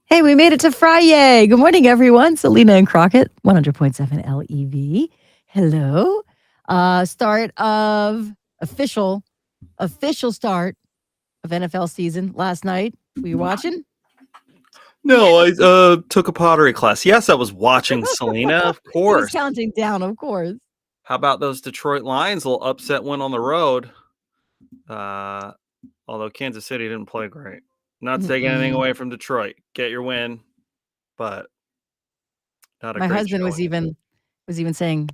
Hey, we made it to Fridayyyy. Good morning, everyone. Selena and Crockett, 100.7 LEV. Hello. Start of official start of NFL season last night. Were you watching? No, I took a pottery class. Yes, I was watching Selena, of He was course. counting down, of course. How about those Detroit Lions? A little upset win on the road. Although Kansas City didn't play great. Not taking anything away from Detroit. Get your win, but not a My great husband was showing. even saying,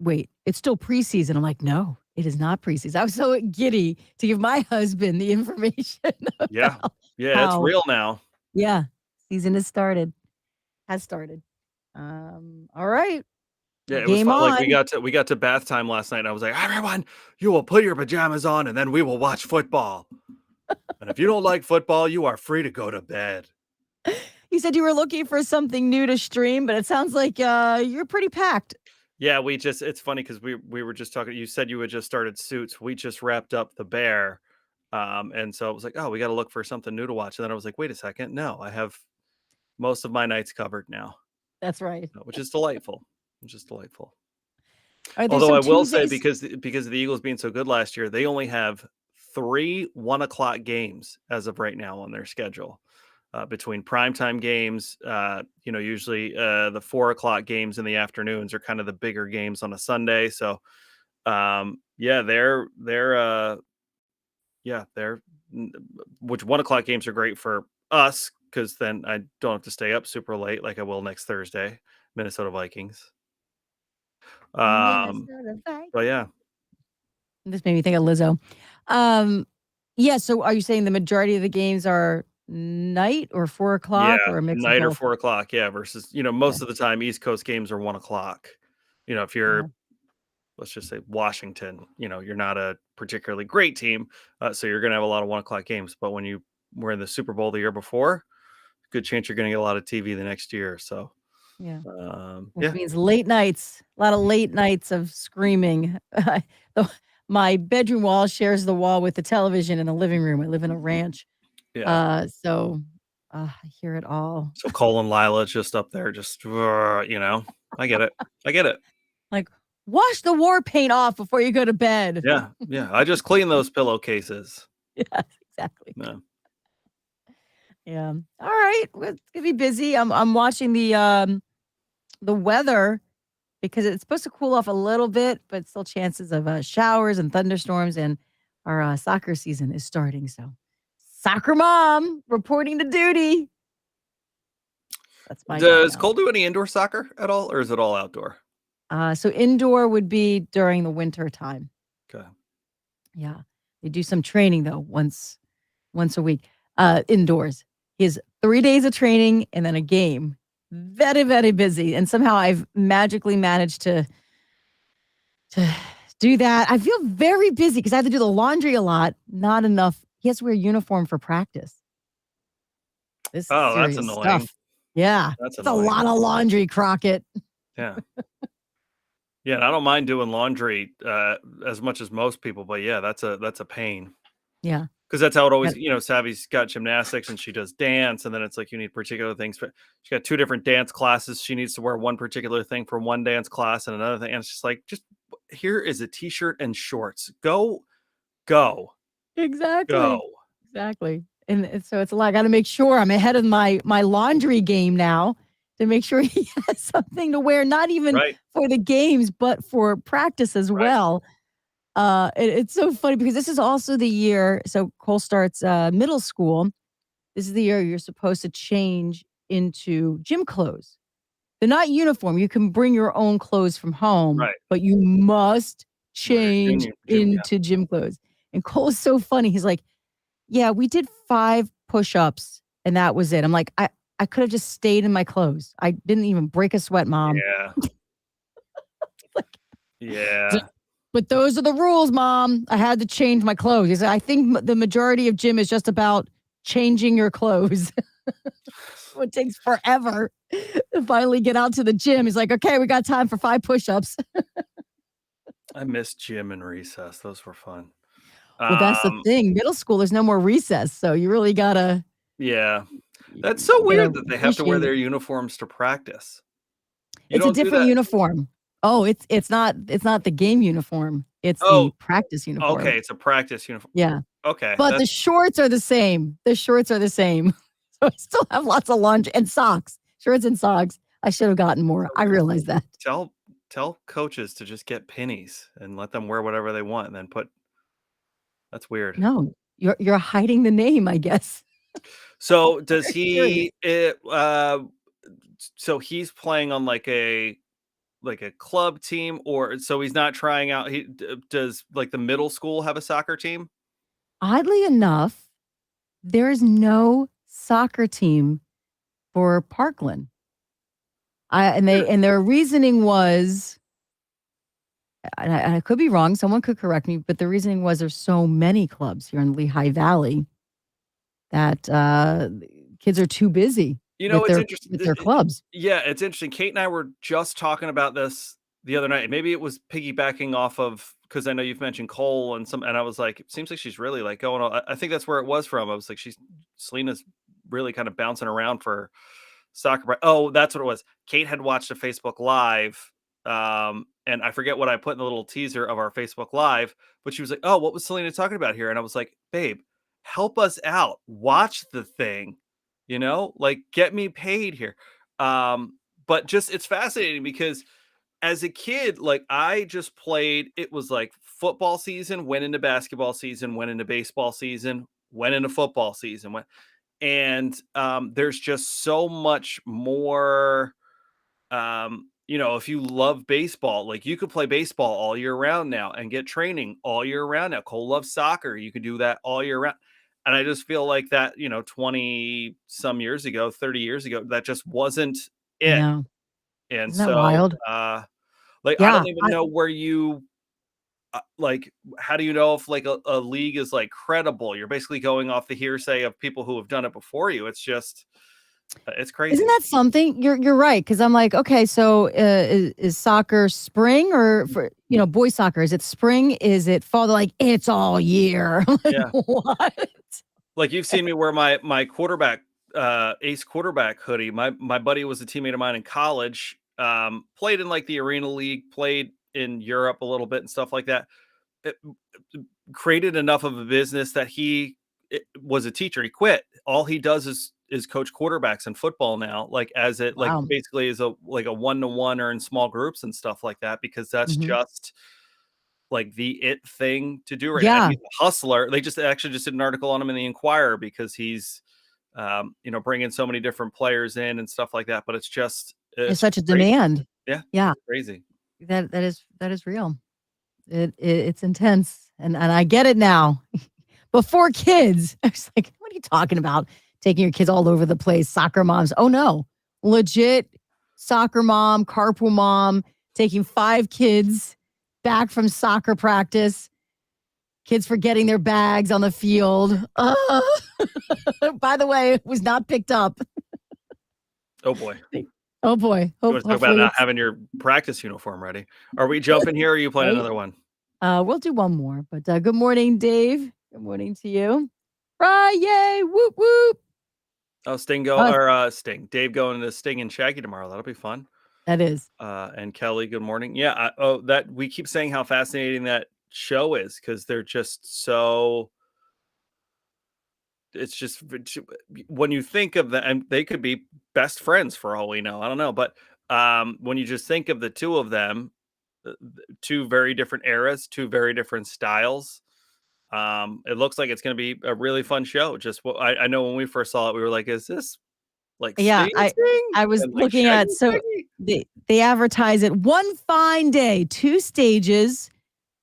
"Wait, it's still preseason." I'm like, "No, it is not preseason." I was so giddy to give my husband the information Yeah, about yeah, it's how, real now. yeah, season has started. All right, Yeah, it was game fun. Like on. we got to bath time last night, and I was like, everyone, you will put your pajamas on, and then we will watch football. And if you don't like football, you are free to go to bed. You said you were looking for something new to stream, but it sounds like you're pretty packed. Yeah, it's funny because we were just talking. You said you had just started Suits. We just wrapped up The Bear, and so it was like, oh, we got to look for something new to watch. And then I was like, wait a second, no, I have most of my nights covered now, That's right. which is delightful. Which is delightful. Are there Although some I will say, Tuesdays? because of the Eagles being so good last year, they only have 3 1 o'clock games as of right now on their schedule. Between primetime games, usually the 4 o'clock games in the afternoons are kind of the bigger games on a Sunday. So, yeah, they're which 1 o'clock games are great for us because then I don't have to stay up super late like I will next Thursday, Minnesota Vikings. Minnesota But Vikings. yeah, This made me think of Lizzo. Yeah. So, are you saying the majority of the games are night or 4 o'clock yeah, or a mix of night or both? 4 o'clock, yeah. Versus Okay. most of the time East Coast games are 1 o'clock. If Yeah. you're let's just say Washington, you're not a particularly great team, so you're going to have a lot of 1 o'clock games. But when you were in the Super Bowl the year before, good chance you're going to get a lot of TV the next year. So, Yeah. Which yeah, means late nights, a lot of late nights of screaming. My bedroom wall shares the wall with the television in the living room. I live in a ranch. yeah. I hear it all. So Cole and Lila just up there, just I get it, I get it. Like, wash the war paint off before you go to bed. Yeah, yeah. I just clean those pillowcases. Yes, exactly. Yeah. Yeah. All right. Well, it's gonna be busy. I'm watching the weather because it's supposed to cool off a little bit, but still chances of showers and thunderstorms. And our soccer season is starting. So, soccer mom reporting to duty. That's my job Does now. Cole do any indoor soccer at all, or is it all outdoor? So indoor would be during the winter time. Okay. Yeah, they do some training though once a week. Indoors. He has 3 days of training and then a game. Very, very busy. And somehow I've magically managed to do that. I feel very busy because I have to do the laundry a lot. Not enough. He has to wear a uniform for practice. This is Oh, that's serious annoying. stuff. Yeah. That's It's a annoying. lot of laundry, Crockett. Yeah. Yeah, and I don't mind doing laundry as much as most people, but yeah, that's a pain. Yeah. Because that's how it Yeah. always, Savvy's got gymnastics and she does dance, and then it's like you need particular things. But she got 2 different dance classes. She needs to wear one particular thing for one dance class and another thing. And it's just like, just here is a t-shirt and shorts. Go, go, go. Exactly. Exactly. And so it's a lot. I gotta make sure I'm ahead of my laundry game now to make sure he has something to wear, not even Right, for the games, but for practice as right. well. It's so funny because this is also the year. So Cole starts middle school. This is the year you're supposed to change into gym clothes. They're not uniform. You can bring your own clothes from home, Right. but you must Wear your change junior gym, yeah. into gym clothes. And Cole's so funny. He's like, yeah, we did 5 push-ups and that was it. I'm like, I could have just stayed in my clothes. I didn't even break a sweat, mom. Yeah. Like, Yeah. but those are the rules, mom. I had to change my clothes. He said, I think the majority of gym is just about changing your clothes. It takes forever to finally get out to the gym. He's like, okay, we got time for 5 push-ups. I miss gym and recess. Those were fun. Well, that's the Um, thing. Middle school, there's no more recess. So you really gotta yeah. That's so you weird know, that they have to wear appreciate it. their uniforms to practice. You It's a don't do different that? uniform. Oh, it's not the game uniform. It's the Oh, practice uniform. okay, it's a practice uniform. Yeah. Okay, But the that's shorts are the same. The shorts are the same. So I still have lots of lunch and socks, shorts and socks. I should have gotten more. so I weird. realize that. Tell coaches to just get pennies and let them wear whatever they want and then put that's weird. No, you're hiding the name, I guess. So does Very curious. he so he's playing on like a club team or so he's not trying out does like the middle school have a soccer team? Oddly enough, there is no soccer team for Parkland. And their reasoning was, and I could be wrong, someone could correct me, but the reasoning was there's so many clubs here in Lehigh Valley that kids are too busy You know, with it's their interesting. with their clubs. Yeah, it's interesting. Kate and I were just talking about this the other night. Maybe it was piggybacking off of because I know you've mentioned Cole and I was like, it seems like she's really like going on. I think that's where it was from. I was like, Selena's really kind of bouncing around for soccer. Oh, that's what it was. Kate had watched a Facebook Live. And I forget what I put in the little teaser of our Facebook Live, but she was like, "Oh, what was Selena talking about here?" And I was like, "Babe, help us out. Watch the thing, like get me paid here." But just it's fascinating because as a kid, like I just played, it was like football season, went into basketball season, went into baseball season, went into football season, there's just so much more if you love baseball, like you could play baseball all year round now and get training all year round now. Cole loves soccer. You could do that all year round. And I just feel like that, 20 some years ago, 30 years ago, that just wasn't I it. know. And Isn't that so, wild? like, I Yeah. don't even know where like, how do you know if like a league is like credible? You're basically going off the hearsay of people who have done it before you. It's just, it's Isn't crazy. that something? You're right, because I'm like, okay, so is soccer spring or for boys soccer? Is it spring? Is it fall? They're like, it's all year. I'm like, Yeah. what? Like you've seen me wear my quarterback ace quarterback hoodie. My buddy was a teammate of mine in college. Played in like the arena league, played in Europe a little bit and stuff like that. It, created enough of a business that was a teacher. He quit. All he does is coach quarterbacks in football now, like as it like Wow. basically is a like a 1-to-1 or in small groups and stuff like that because that's Mhm. just like the it thing to do right now. And Yeah, he's a hustler. They just did an article on him in the Inquirer because he's, bringing so many different players in and stuff like that. But there's it's such a crazy. demand. Yeah, Yeah, it's crazy. that is real. It's intense, and I get it now. Before kids, I was like, what are you talking about? Taking your kids all over the place, soccer moms. Oh no, legit soccer mom, carpool mom, taking 5 kids back from soccer practice. Kids forgetting their bags on the field. By the way, it was not picked up. Oh boy. Oh boy. You want to talk about Hopefully not it's having your practice uniform ready? Are we jumping here or are you playing right. another one? We'll do one more, but good morning, Dave. Good morning to you. Friday, whoop whoop. Oh, Uh, Sting. Dave going to Sting and Shaggy tomorrow. That'll be fun. that is. And Kelly, good morning. Yeah. That we keep saying how fascinating that show is because they're just so. It's just when you think of them, and they could be best friends for all we know. I don't know, but when you just think of the two of them, two very different eras, two very different styles. It looks like it's going to be a really fun show. Just what I know when we first saw it, we were like, "Is this like Yeah, Sting and Sting I was and like looking Shaggy at and so Shaggy?" they advertise it one fine day, 2 stages,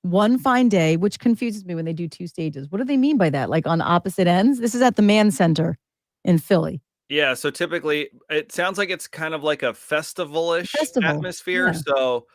one fine day, which confuses me when they do 2 stages. What do they mean by that? Like on opposite ends? This is at the Mann Center in Philly. Yeah, so typically it sounds like it's kind of like a festival-ish Festival. atmosphere. Yeah. So,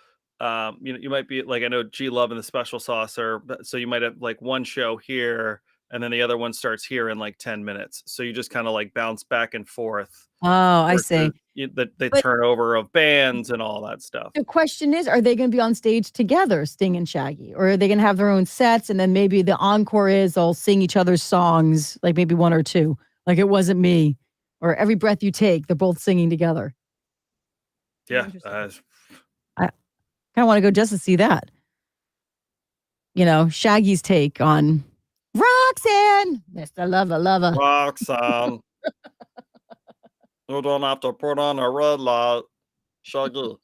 you might be like I know G Love and the Special Sauce so you might have like one show here and then the other one starts here in like 10 minutes. So you just kind of like bounce back and forth Oh, I see. versus the But turnover of bands and all that stuff. the question is, are they gonna be on stage together, Sting and Shaggy? Or are they gonna have their own sets and then maybe the encore is they'll sing each other's songs, like maybe 1 or 2, like It Wasn't Me. or Every Breath You Take. They're both singing together. Yeah. I kind of want to go just to see that. You know, Shaggy's take on Roxanne, Mr. Lover Lover. Roxanne. You don't have to put on a red light. Shaggy.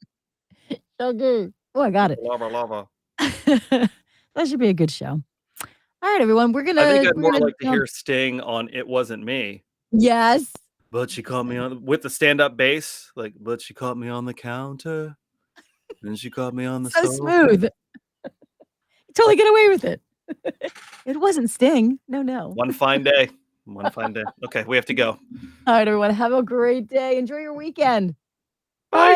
Shaggy. Oh, I got it. Lover. That should be a good show. All right, everyone. We're gonna. I think I'd more gonna like to hear Sting on "It Wasn't Me." Yes. But she caught me on with the stand-up bass, like, but she caught me on the counter, and she caught me on the So sofa. smooth. Totally get away with it. It wasn't Sting. No. One fine day. Okay, we have to go. All right, everyone. Have a great day. Enjoy your weekend. Bye.